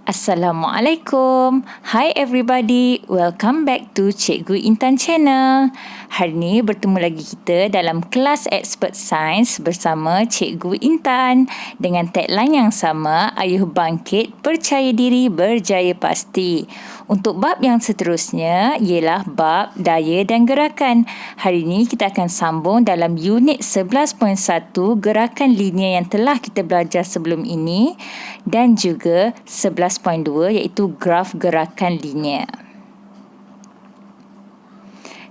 Assalamualaikum. Hi everybody. Welcome back to Cikgu Intan Channel. Hari ni bertemu lagi kita dalam kelas Expert Science bersama Cikgu Intan dengan tagline yang sama, Ayuh bangkit, percaya diri, berjaya pasti. Untuk bab yang seterusnya ialah bab daya dan gerakan. Hari ini kita akan sambung dalam unit 11.1 gerakan linear yang telah kita belajar sebelum ini dan juga 11.2 iaitu graf gerakan linear.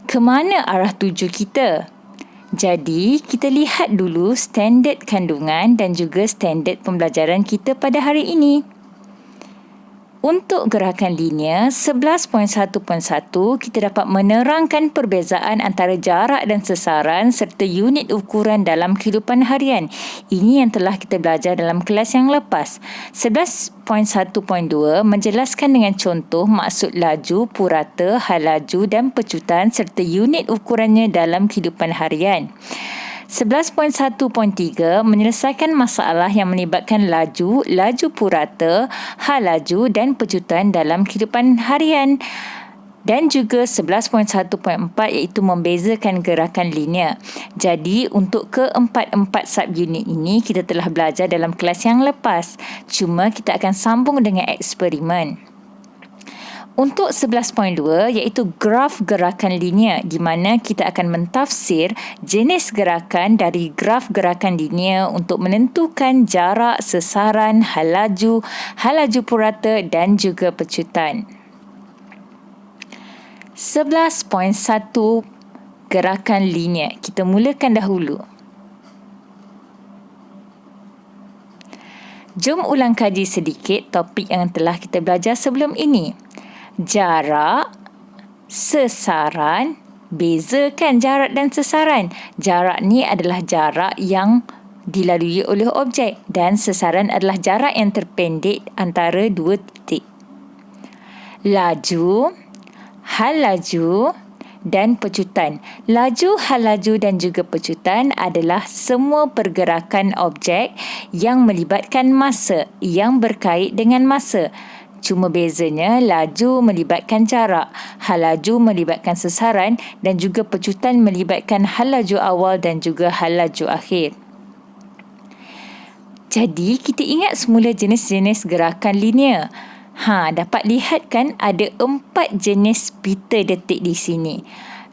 Kemana arah tuju kita? Jadi, kita lihat dulu standard kandungan dan juga standard pembelajaran kita pada hari ini. Untuk gerakan linear 11.1.1, kita dapat menerangkan perbezaan antara jarak dan sesaran serta unit ukuran dalam kehidupan harian. Ini yang telah kita belajar dalam kelas yang lepas. 11.1.2 menjelaskan dengan contoh maksud laju, purata, hal laju dan pecutan serta unit ukurannya dalam kehidupan harian. 11.1.3 menyelesaikan masalah yang melibatkan laju, laju purata, hal laju dan pecutan dalam kehidupan harian. Dan juga 11.1.4 iaitu membezakan gerakan linear. Jadi untuk keempat-empat subunit ini kita telah belajar dalam kelas yang lepas. Cuma kita akan sambung dengan eksperimen. Untuk 11.2 iaitu graf gerakan linear di mana kita akan mentafsir jenis gerakan dari graf gerakan linear untuk menentukan jarak, sesaran, hal laju purata dan juga pecutan. 11.1 gerakan linear. Kita mulakan dahulu. Jom ulang kaji sedikit topik yang telah kita belajar sebelum ini. Jarak, sesaran, bezakan jarak dan sesaran. Jarak ni adalah jarak yang dilalui oleh objek dan sesaran adalah jarak yang terpendek antara dua titik. Laju, hal laju dan pecutan. Laju, hal laju dan juga pecutan adalah semua pergerakan objek yang melibatkan masa, yang berkait dengan masa. Cuma bezanya laju melibatkan jarak, hal laju melibatkan sesaran dan juga pecutan melibatkan hal laju awal dan juga hal laju akhir. Jadi kita ingat semula jenis-jenis gerakan linear. Dapat lihat kan ada 4 jenis pita detik di sini.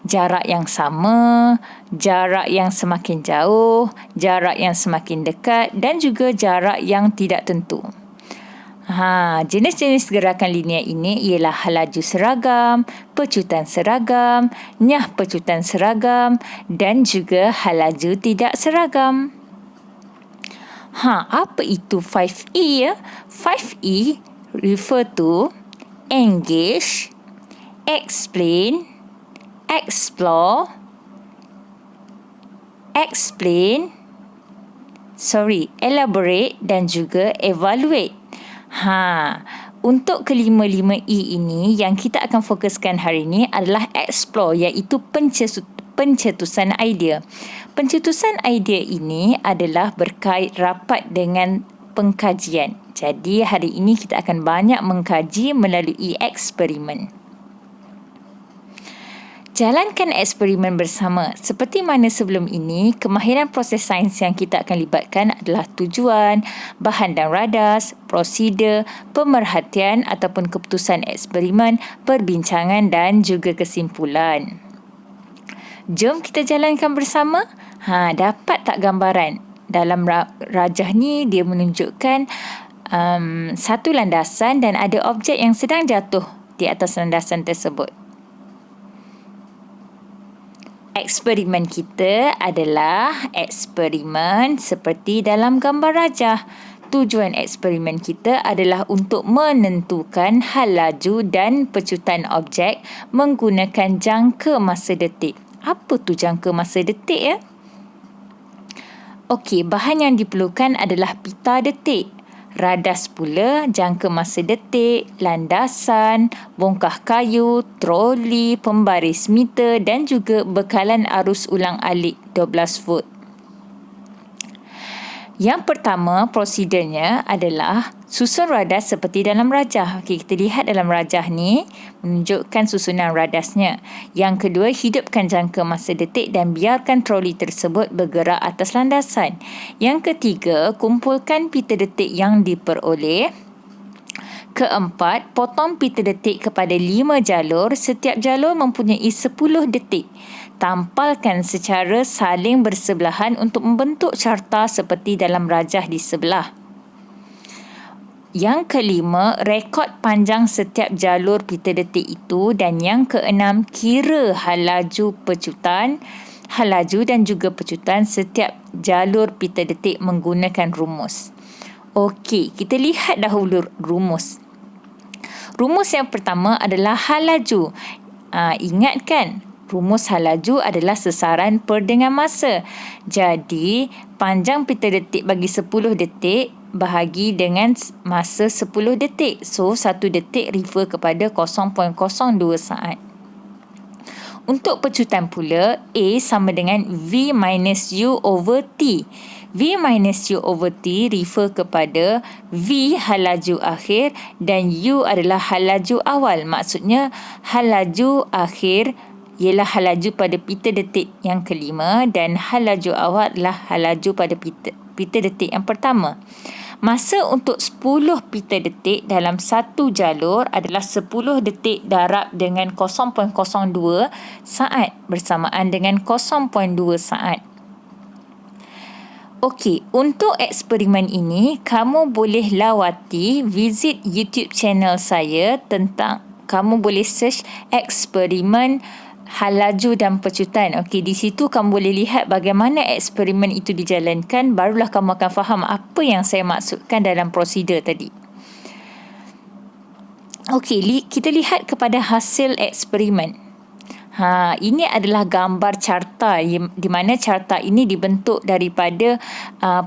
Jarak yang sama, jarak yang semakin jauh, jarak yang semakin dekat dan juga jarak yang tidak tentu. Jenis-jenis gerakan linear ini ialah hal laju seragam, pecutan seragam, nyah pecutan seragam dan juga hal laju tidak seragam. Apa itu 5E ya? 5E refer to engage, explain, explore, elaborate dan juga evaluate. Untuk kelima-lima E ini yang kita akan fokuskan hari ini adalah explore iaitu pencetusan idea. Pencetusan idea ini adalah berkait rapat dengan pengkajian. Jadi hari ini kita akan banyak mengkaji melalui eksperimen. Jalankan eksperimen bersama. Seperti mana sebelum ini, kemahiran proses sains yang kita akan libatkan adalah tujuan, bahan dan radas, prosedur, pemerhatian ataupun keputusan eksperimen, perbincangan dan juga kesimpulan. Jom kita jalankan bersama. Dapat tak gambaran? Dalam rajah ni dia menunjukkan satu landasan dan ada objek yang sedang jatuh di atas landasan tersebut. Eksperimen kita adalah eksperimen seperti dalam gambar rajah. Tujuan eksperimen kita adalah untuk menentukan hal laju dan pecutan objek menggunakan jangka masa detik. Apa tu jangka masa detik ya? Okey, bahan yang diperlukan adalah pita detik. Radas pula, jangka masa detik, landasan, bongkah kayu, troli, pembaris meter dan juga bekalan arus ulang-alik 12 volt. Yang pertama, prosedurnya adalah Susun radas seperti dalam rajah. Okey, kita lihat dalam rajah ni menunjukkan susunan radasnya. Yang kedua, hidupkan jangka masa detik dan biarkan troli tersebut bergerak atas landasan. Yang ketiga, kumpulkan pita detik yang diperoleh. Keempat, potong pita detik kepada 5 jalur. Setiap jalur mempunyai 10 detik. Tampalkan secara saling bersebelahan untuk membentuk carta seperti dalam rajah di sebelah. Yang kelima, rekod panjang setiap jalur pita detik itu. Dan yang keenam, kira halaju dan juga pecutan setiap jalur pita detik menggunakan rumus. Okey, kita lihat dahulu rumus. Rumus yang pertama adalah halaju. Ingatkan, rumus halaju adalah sesaran per dengan masa. Jadi, panjang pita detik bagi 10 detik bahagi dengan masa 10 detik. So, 1 detik refer kepada 0.02 saat. Untuk pecutan pula, A sama dengan V minus U over T. V minus U over T refer kepada V halaju akhir dan U adalah halaju awal. Maksudnya, halaju akhir ialah halaju pada pita detik yang kelima dan halaju awal adalah halaju pada pita detik yang pertama. Masa untuk 10 pita detik dalam satu jalur adalah 10 detik darab dengan 0.02 saat bersamaan dengan 0.2 saat. Okey, untuk eksperimen ini, kamu boleh lawati visit YouTube channel saya kamu boleh search eksperimen halaju dan pecutan. Okey, di situ kamu boleh lihat bagaimana eksperimen itu dijalankan, barulah kamu akan faham apa yang saya maksudkan dalam prosedur tadi. Okey, kita lihat kepada hasil eksperimen. Ini adalah gambar carta di mana carta ini dibentuk daripada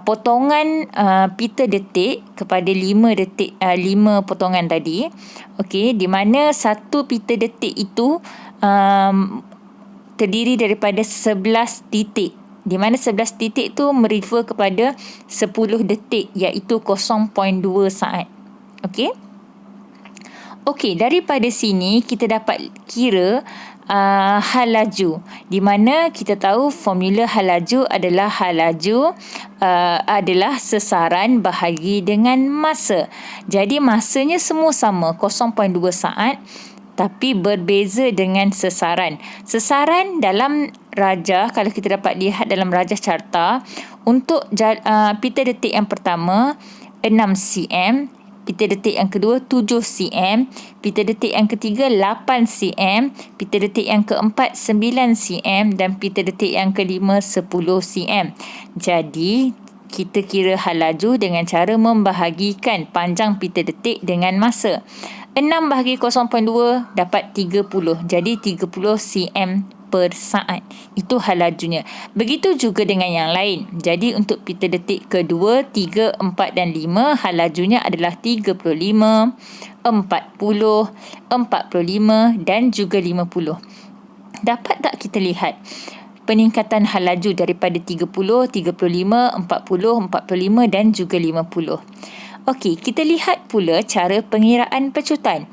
potongan pita detik kepada 5 potongan tadi. Okey, di mana satu pita detik itu terdiri daripada 11 titik. Di mana 11 titik itu merefer kepada 10 detik iaitu 0.2 saat. Okey. Okey, daripada sini kita dapat kira halaju, di mana kita tahu formula halaju adalah adalah sesaran bahagi dengan masa. Jadi masanya semua sama 0.2 saat tapi berbeza dengan sesaran. Sesaran dalam rajah, kalau kita dapat lihat dalam rajah carta, untuk pita detik yang pertama 6 cm, pita detik yang kedua 7 cm, pita detik yang ketiga 8 cm, pita detik yang keempat 9 cm dan pita detik yang kelima 10 cm. Jadi, kita kira halaju dengan cara membahagikan panjang pita detik dengan masa. 6 bahagi 0.2 dapat 30. Jadi, 30 cm per saat. Itu halajunya. Begitu juga dengan yang lain. Jadi untuk pita detik kedua, 3, 4 dan 5, halajunya adalah 35, 40, 45 dan juga 50. Dapat tak kita lihat peningkatan halaju daripada 30, 35, 40, 45 dan juga 50. Okey, kita lihat pula cara pengiraan pecutan.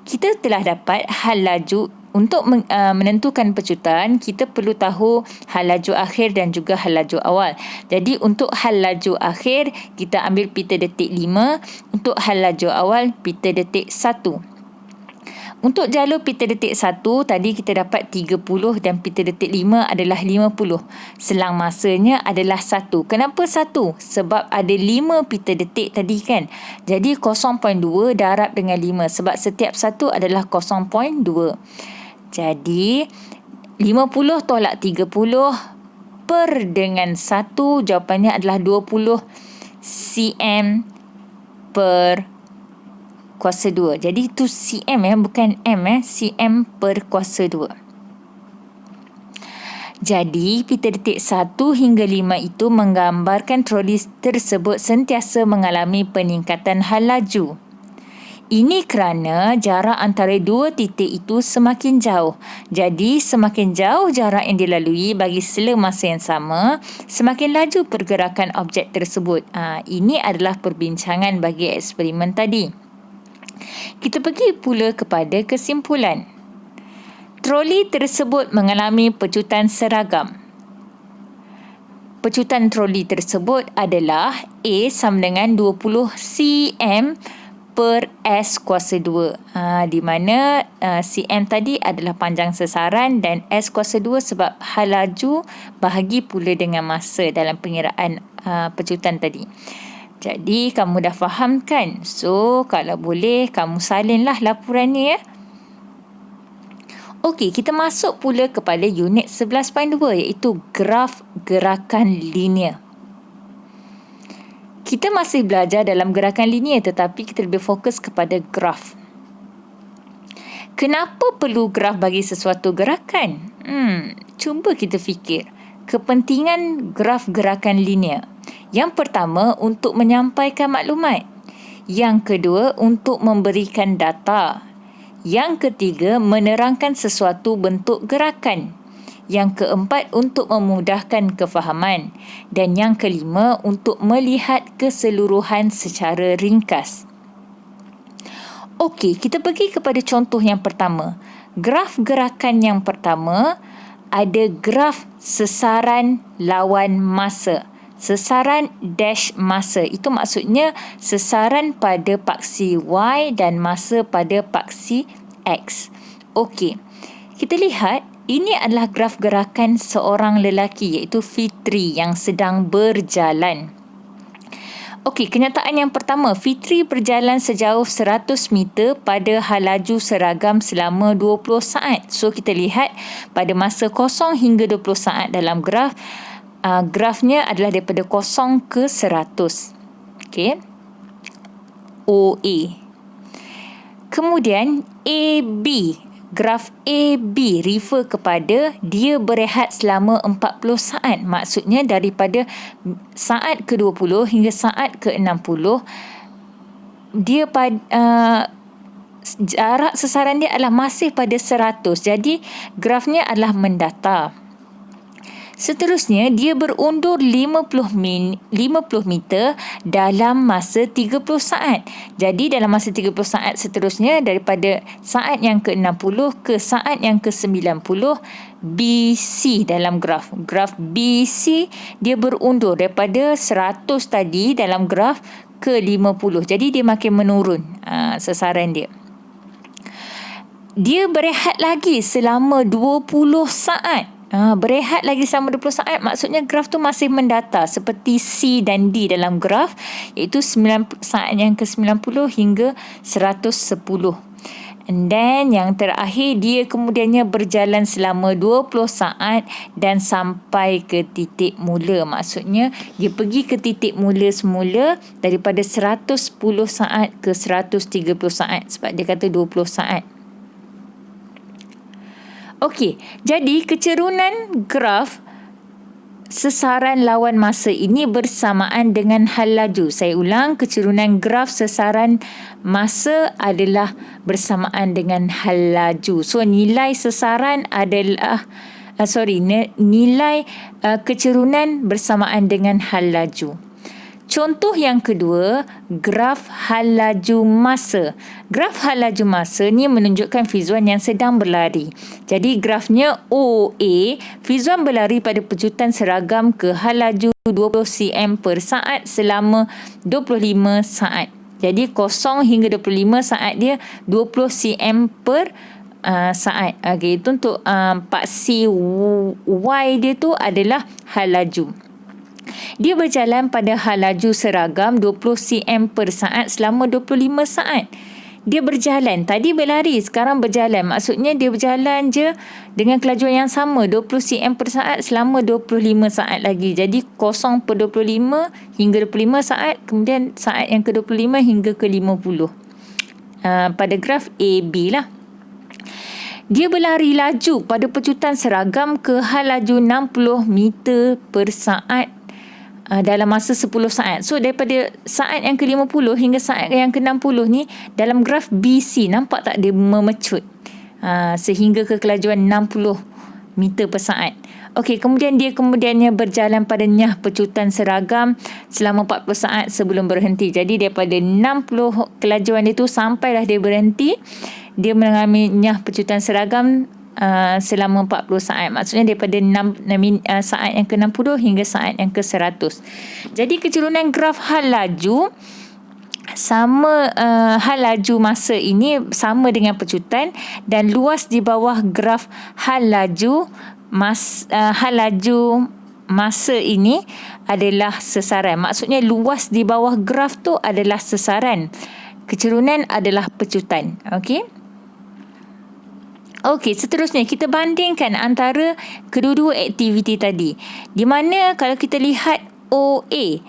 Kita telah dapat halaju. Untuk menentukan pecutan, kita perlu tahu halaju akhir dan juga halaju awal. Jadi untuk halaju akhir, kita ambil pita detik 5. Untuk halaju awal, pita detik 1. Untuk jalur pita detik 1, tadi kita dapat 30 dan pita detik 5 adalah 50. Selang masanya adalah 1. Kenapa 1? Sebab ada 5 pita detik tadi kan. Jadi 0.2 darab dengan 5 sebab setiap satu adalah 0.2. Jadi 50 tolak 30 per dengan 1, jawapannya adalah 20 cm per kuasa 2. Jadi itu cm bukan m cm per kuasa 2. Jadi pita detik 1 hingga 5 itu menggambarkan troli tersebut sentiasa mengalami peningkatan halaju. Ini kerana jarak antara dua titik itu semakin jauh. Jadi, semakin jauh jarak yang dilalui bagi sela masa yang sama, semakin laju pergerakan objek tersebut. Ini adalah perbincangan bagi eksperimen tadi. Kita pergi pula kepada kesimpulan. Troli tersebut mengalami pecutan seragam. Pecutan troli tersebut adalah A sama dengan 20 cm per S kuasa 2. Di mana cm tadi adalah panjang sesaran dan S kuasa 2 sebab hal laju bahagi pula dengan masa dalam pengiraan pecutan tadi. Jadi kamu dah faham kan? So kalau boleh kamu salinlah laporannya ya. Okey, kita masuk pula kepada unit 11.2 iaitu graf gerakan linear. Kita masih belajar dalam gerakan linear tetapi kita lebih fokus kepada graf. Kenapa perlu graf bagi sesuatu gerakan? Cuba kita fikir. Kepentingan graf gerakan linear. Yang pertama, untuk menyampaikan maklumat. Yang kedua, untuk memberikan data. Yang ketiga, menerangkan sesuatu bentuk gerakan. Yang keempat, untuk memudahkan kefahaman. Dan yang kelima, untuk melihat keseluruhan secara ringkas. Okey, kita pergi kepada contoh yang pertama. Graf gerakan yang pertama, ada graf sesaran lawan masa. Sesaran dash masa. Itu maksudnya sesaran pada paksi Y dan masa pada paksi X. Okey. Kita lihat ini adalah graf gerakan seorang lelaki iaitu Fitri yang sedang berjalan. Okey, kenyataan yang pertama, Fitri berjalan sejauh 100 meter pada hal laju seragam selama 20 saat. So kita lihat pada masa 0 hingga 20 saat dalam graf. Grafnya adalah daripada 0 ke 100. Okey. OA. Kemudian AB. Graf AB refer kepada dia berehat selama 40 saat. Maksudnya daripada saat ke-20 hingga saat ke-60 dia jarak sesaran dia adalah masih pada 100. Jadi grafnya adalah mendatar. Seterusnya, dia berundur 50 meter dalam masa 30 saat. Jadi, dalam masa 30 saat seterusnya, daripada saat yang ke-60 ke saat yang ke-90, BC dalam graf. Graf BC, dia berundur daripada 100 tadi dalam graf ke 50. Jadi, dia makin menurun sesaran dia. Dia berehat lagi selama 20 saat. Berehat lagi selama 20 saat maksudnya graf tu masih mendatar seperti C dan D dalam graf iaitu saat yang ke-90 hingga 110. And then yang terakhir dia kemudiannya berjalan selama 20 saat dan sampai ke titik mula. Maksudnya dia pergi ke titik mula semula daripada 110 saat ke 130 saat sebab dia kata 20 saat. Okey, jadi kecerunan graf sesaran lawan masa ini bersamaan dengan hal laju. Saya ulang, kecerunan graf sesaran masa adalah bersamaan dengan hal laju. So, nilai sesaran adalah, nilai kecerunan bersamaan dengan hal laju. Contoh yang kedua, graf hal laju masa. Graf hal laju masa ni menunjukkan Fizuan yang sedang berlari. Jadi grafnya OA, Fizuan berlari pada pecutan seragam ke hal laju 20 cm per saat selama 25 saat. Jadi 0 hingga 25 saat dia 20 cm per saat. Okey, itu untuk paksi Y dia tu adalah hal laju. Dia berjalan pada hal laju seragam 20 cm per saat selama 25 saat. Dia berjalan. Tadi berlari, sekarang berjalan. Maksudnya dia berjalan je dengan kelajuan yang sama 20 cm per saat selama 25 saat lagi. Jadi 0 per 25 hingga 25 saat. Kemudian saat yang ke-25 hingga ke-50. Pada graf AB lah. Dia berlari laju pada pecutan seragam ke hal laju 60 meter per saat dalam masa 10 saat. So daripada saat yang ke-50 hingga saat yang ke-60 ni, dalam graf BC nampak tak dia memecut sehingga ke kelajuan 60 meter per saat. Okey, kemudiannya berjalan pada nyah pecutan seragam selama 40 saat sebelum berhenti. Jadi daripada 60 kelajuan dia tu sampailah dia berhenti, dia mengalami nyah pecutan seragam selama 40 saat. Maksudnya daripada saat yang ke-60 hingga saat yang ke-100. Jadi kecerunan graf hal laju sama, hal laju masa ini sama dengan pecutan, dan luas di bawah graf hal laju masa ini adalah sesaran. Maksudnya luas di bawah graf tu adalah sesaran. Kecerunan adalah pecutan. Okey, seterusnya kita bandingkan antara kedua-dua aktiviti tadi. Di mana kalau kita lihat OA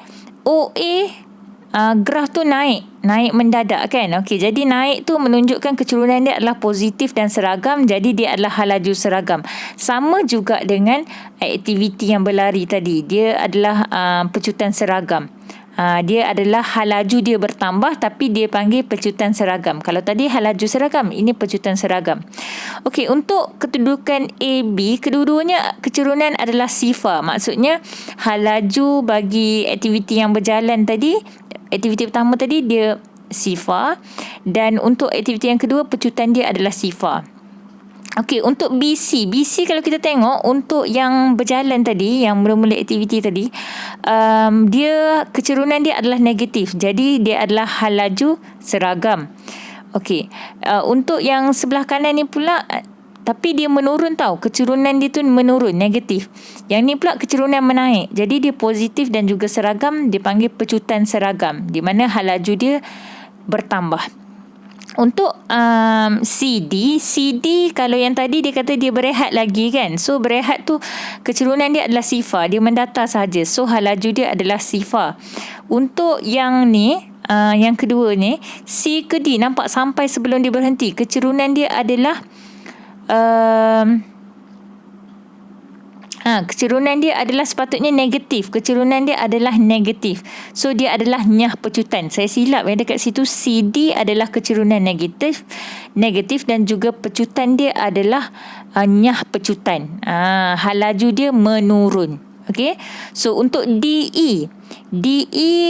graf tu naik mendadak kan. Okey, jadi naik tu menunjukkan kecerunan dia adalah positif dan seragam, jadi dia adalah hal laju seragam. Sama juga dengan aktiviti yang berlari tadi, dia adalah pecutan seragam. Dia adalah hal laju dia bertambah tapi dia panggil pecutan seragam. Kalau tadi hal laju seragam, ini pecutan seragam. Okey, untuk kedudukan AB, kedua-duanya kecerunan adalah sifar. Maksudnya hal laju bagi aktiviti yang berjalan tadi, aktiviti pertama tadi dia sifar, dan untuk aktiviti yang kedua pecutan dia adalah sifar. Okey, untuk BC kalau kita tengok untuk yang berjalan tadi, yang mula-mula aktiviti tadi, dia kecerunan dia adalah negatif. Jadi dia adalah hal laju seragam. Okey, untuk yang sebelah kanan ni pula, tapi dia menurun tau. Kecerunan dia tu menurun, negatif. Yang ni pula kecerunan menaik. Jadi dia positif dan juga seragam, dipanggil pecutan seragam, di mana hal laju dia bertambah. Untuk CD kalau yang tadi dia kata dia berehat lagi kan. So berehat tu kecerunan dia adalah sifar, dia mendatar sahaja. So hal laju dia adalah sifar. Untuk yang ni, yang kedua ni, C ke D, nampak sampai sebelum dia berhenti, kecerunan dia adalah kecerunan dia adalah sepatutnya negatif. Kecerunan dia adalah negatif. So dia adalah nyah pecutan. Saya silap dekat situ, CD adalah kecerunan negatif, dan juga pecutan dia adalah nyah pecutan. Hal laju dia menurun. Okey. So untuk DE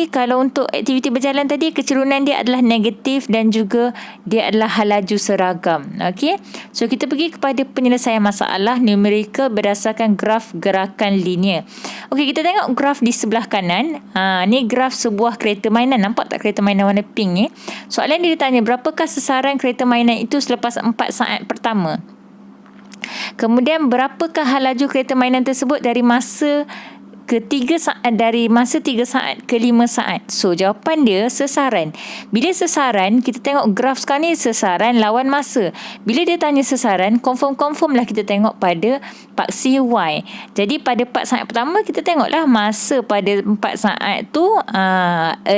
kalau untuk aktiviti berjalan tadi, kecerunan dia adalah negatif dan juga dia adalah hal laju seragam. Okey. So kita pergi kepada penyelesaian masalah numerical berdasarkan graf gerakan linear. Okey, kita tengok graf di sebelah kanan. Ni graf sebuah kereta mainan. Nampak tak kereta mainan warna pink ni? Soalan dia ditanya, berapakah sesaran kereta mainan itu selepas 4 saat pertama? Kemudian berapakah hal laju kereta mainan tersebut dari masa ke 3 saat, dari masa 3 saat ke 5 saat. So jawapan dia sesaran. Bila sesaran, kita tengok graf sekarang ni sasaran lawan masa. Bila dia tanya sesaran, confirm lah kita tengok pada paksi Y. Jadi pada 4 saat pertama kita tengoklah masa pada 4 saat tu 6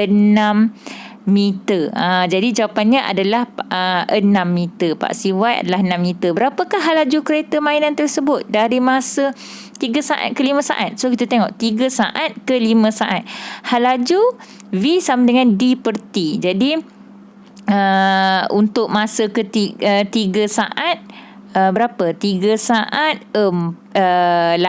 meter. Jadi jawapannya adalah 6 meter. Paksi Y adalah 6 meter. Berapakah hal laju kereta mainan tersebut dari masa 3 saat ke 5 saat? So kita tengok 3 saat ke 5 saat. Hal laju V sama dengan D per T. Jadi untuk masa ke 3 saat, berapa? 3 saat 8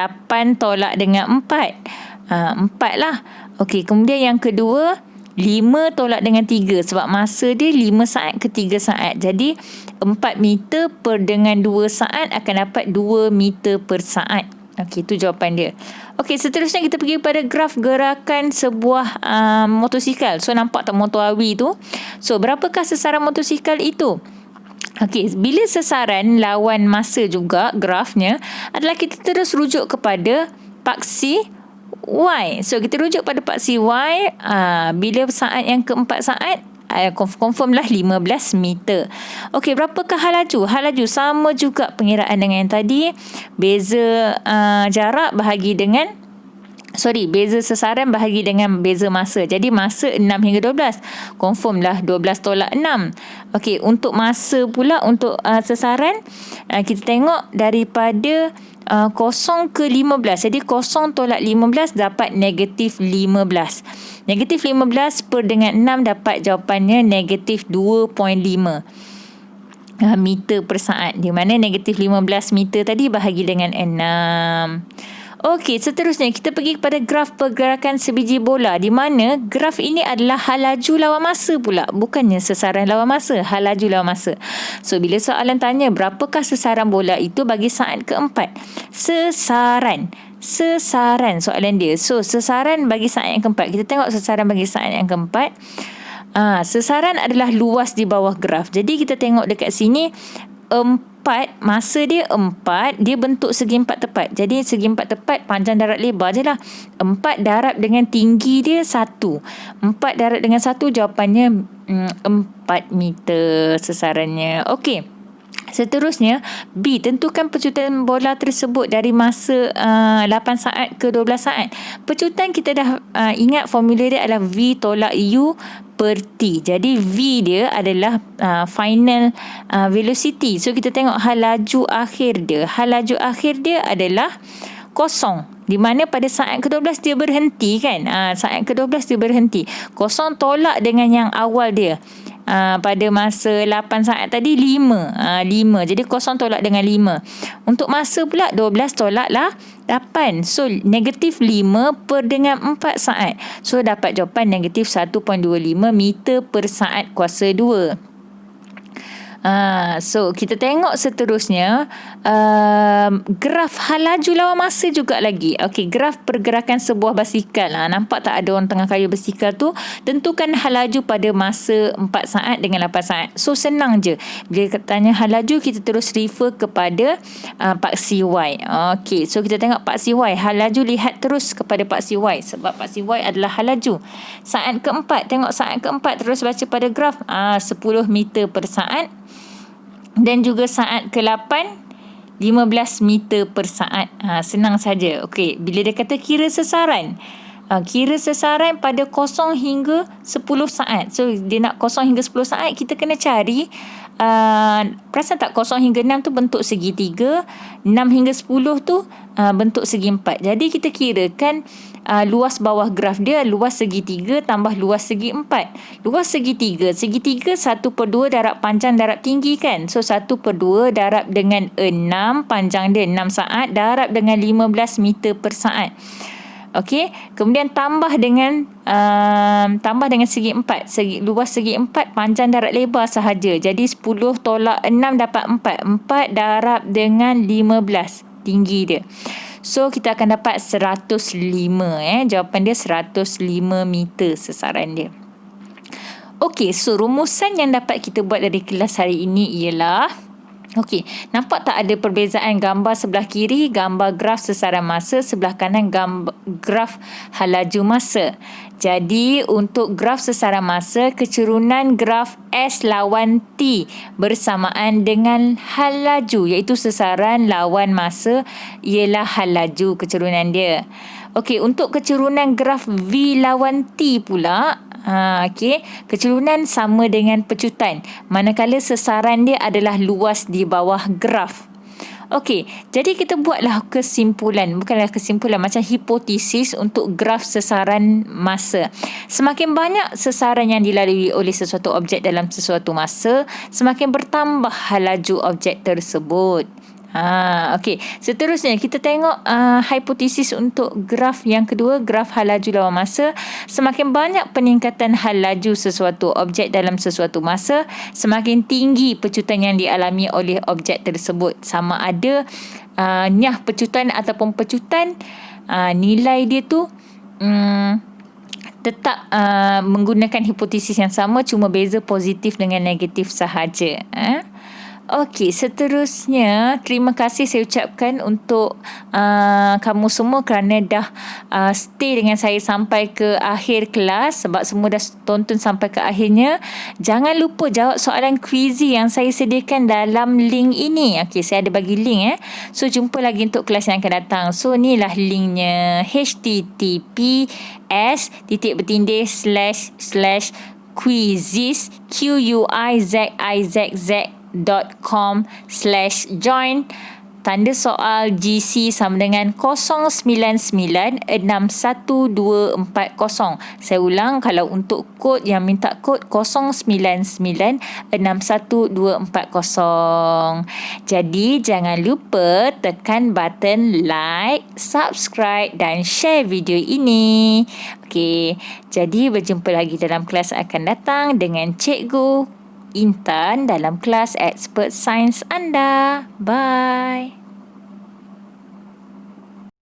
tolak dengan 4. 4 lah. Okey, kemudian yang kedua 5 tolak dengan 3, sebab masa dia 5 saat ke 3 saat. Jadi 4 meter per dengan 2 saat akan dapat 2 meter per saat. Okey, itu jawapan dia. Okey, seterusnya kita pergi pada graf gerakan sebuah motosikal. So nampak tak motor awi tu? So berapakah sesaran motosikal itu? Okey, bila sesaran lawan masa juga grafnya adalah kita terus rujuk kepada paksi Y. So kita rujuk pada paksi Y. Bila saat yang keempat saat, confirm lah 15 meter. Okey, berapakah hal laju? Hal laju sama juga pengiraan dengan yang tadi. Beza jarak bahagi dengan Beza sesaran bahagi dengan beza masa. Jadi masa 6 hingga 12. Confirm lah 12 tolak 6. Okey, untuk masa pula, untuk sesaran, kita tengok daripada 0 ke 15. Jadi 0 tolak 15 dapat negatif 15. Negatif 15 per dengan 6 dapat jawapannya negatif 2.5 meter per saat. Di mana negatif 15 meter tadi bahagi dengan 6. Okey, seterusnya kita pergi kepada graf pergerakan sebiji bola, di mana graf ini adalah hal laju lawan masa pula, bukannya sesaran lawan masa, hal laju lawan masa. So, bila soalan tanya berapakah sesaran bola itu bagi saat keempat? Sesaran soalan dia. So, sesaran bagi saat yang keempat. Kita tengok sesaran bagi saat yang keempat. Sesaran adalah luas di bawah graf. Jadi kita tengok dekat sini, 4, masa dia 4, dia bentuk segi 4 tepat. Jadi segi 4 tepat, panjang darab lebar je lah. 4 darab dengan tinggi dia 1. 4 darab dengan 1, jawapannya 4 meter sesarannya. Okey. Seterusnya, B. Tentukan pecutan bola tersebut dari masa 8 saat ke 12 saat. Pecutan kita dah ingat formula dia adalah V tolak U per T. Jadi V dia adalah final velocity. So kita tengok hal laju akhir dia. Hal laju akhir dia adalah kosong. Di mana pada saat ke-12 dia berhenti kan. Saat ke-12 dia berhenti. Kosong tolak dengan yang awal dia. Pada masa 8 saat tadi 5. Jadi kosong tolak dengan 5. Untuk masa pula 12 tolak lah 8. So negatif 5 per dengan 4 saat. So dapat jawapan negatif 1.25 meter per saat kuasa 2. So kita tengok seterusnya, graf hal laju lawan masa juga lagi. Okey, graf pergerakan sebuah basikal. Nampak tak ada orang tengah kayuh basikal tu? Tentukan hal laju pada masa 4 saat dengan 8 saat. So senang je. Bila tanya hal laju, kita terus refer kepada paksi Y. Okey, so kita tengok paksi Y. Hal laju lihat terus kepada paksi Y, sebab paksi Y adalah hal laju. Saat keempat, tengok saat keempat, terus baca pada graf. 10 meter per saat. Dan juga saat ke-8 15 meter per saat. Senang saja. Okey, bila dia kata kira sesaran, kira sesaran pada 0 hingga 10 saat. So dia nak 0 hingga 10 saat, kita kena cari, perasan tak 0 hingga 6 tu bentuk segitiga, 6 hingga 10 tu bentuk segi 4. Jadi kita kirakan luas bawah graf dia, luas segitiga tambah luas segi 4. Luas segitiga 1/2 darab panjang darab tinggi kan. So 1/2 darab dengan 6, panjang dia 6 saat, darab dengan 15 meter per saat. Okey, kemudian tambah dengan segi 4. Luas segi 4, panjang darab lebar sahaja. Jadi 10 tolak 6 dapat 4. 4 darab dengan 15 tinggi dia. So kita akan dapat 105. Jawapan dia 105 meter sesaran dia. Okey, so rumusan yang dapat kita buat dari kelas hari ini ialah, okey, nampak tak ada perbezaan gambar sebelah kiri, gambar graf sesaran masa, sebelah kanan gambar graf hal laju masa. Jadi untuk graf sesaran masa, kecerunan graf S lawan T bersamaan dengan hal laju, iaitu sesaran lawan masa ialah hal laju kecerunan dia. Okey, untuk kecerunan graf V lawan T pula, okey, kecerunan sama dengan pecutan, manakala sesaran dia adalah luas di bawah graf. Okey, jadi kita buatlah kesimpulan, bukanlah kesimpulan, macam hipotesis untuk graf sesaran masa. Semakin banyak sesaran yang dilalui oleh sesuatu objek dalam sesuatu masa, semakin bertambah hal laju objek tersebut. Okey, seterusnya kita tengok hipotesis untuk graf yang kedua, graf hal laju lawan masa. Semakin banyak peningkatan hal laju sesuatu objek dalam sesuatu masa, semakin tinggi pecutan yang dialami oleh objek tersebut. Sama ada nyah pecutan ataupun pecutan, nilai dia tu tetap menggunakan hipotesis yang sama, cuma beza positif dengan negatif sahaja. Okey, seterusnya terima kasih saya ucapkan untuk kamu semua kerana dah stay dengan saya sampai ke akhir kelas, sebab semua dah tonton sampai ke akhirnya. Jangan lupa jawab soalan kuizi yang saya sediakan dalam link ini. Okey, saya ada bagi link So jumpa lagi untuk kelas yang akan datang. So inilah linknya, https://quizzes quizzz.com/join tanda soal GC sama dengan 0996124. Saya ulang, kalau untuk kod yang minta kod 0996124. Jadi jangan lupa tekan button like, subscribe dan share video ini. Okey, jadi berjumpa lagi dalam kelas akan datang dengan Cikgu Intan dalam kelas Expert Sains anda. Bye.